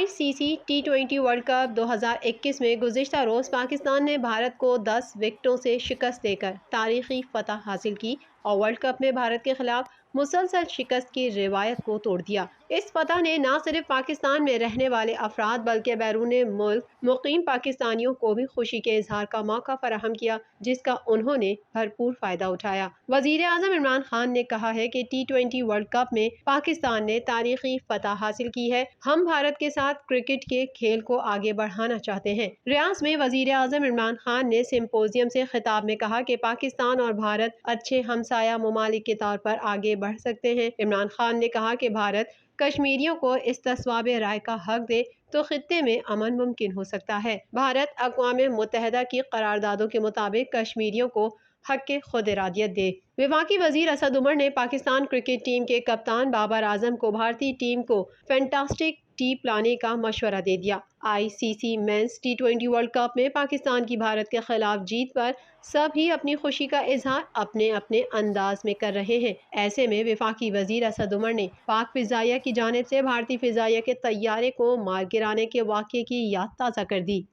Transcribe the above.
ICC T20 world cup 2021 में गुज़िश्ता रोज़ पाकिस्तान ने भारत को 10 विकेटों से शिकस्त देकर तारीखी फतह हासिल की और वर्ल्ड कप में भारत के खिलाफ मुसलसल शिकस्त की रिवायत को तोड़ दिया। इस फतह ने न सिर्फ पाकिस्तान में रहने वाले अफराद बल्कि बैरून मुल्क मुकीम पाकिस्तानियों को भी खुशी के इजहार का मौका फराहम किया, जिसका उन्होंने भरपूर फायदा उठाया। वज़ीर आज़म इमरान खान ने कहा है कि T20 वर्ल्ड कप में पाकिस्तान ने तारीखी फतह हासिल की है। हम भारत के साथ क्रिकेट के खेल को आगे बढ़ाना चाहते हैं। रियाद में वज़ीर आज़म इमरान खान ने सिम्पोजियम से खिताब में कहा कि पाकिस्तान और भारत अच्छे हमसाया मुमालिक के तौर पर आगे बढ़ सकते हैं। इमरान खान ने कहा कि भारत कश्मीरियों को इस्तिस्वाब राय का हक दे तो खित्ते में अमन मुमकिन हो सकता है। भारत अक़वाम मुत्तहिदा की करारदादों के मुताबिक कश्मीरियों को हक खुद इरादियत दे। वफाकी वजीर असद उमर ने पाकिस्तान क्रिकेट टीम के कप्तान बाबर आजम को भारतीय टीम को फैंटास्टिक टीम लाने का मशवरा दे दिया। ICC mains T20 world cup में पाकिस्तान की भारत के खिलाफ जीत पर सभी अपनी खुशी का इजहार अपने अपने अंदाज में कर रहे हैं। ऐसे में वफाकी वजीर असद उमर ने पाक फिजाइया की जानिब से भारतीय फिजाइया के तैयारे को मार गिराने के वाक़े की याद ताज़ा कर दी।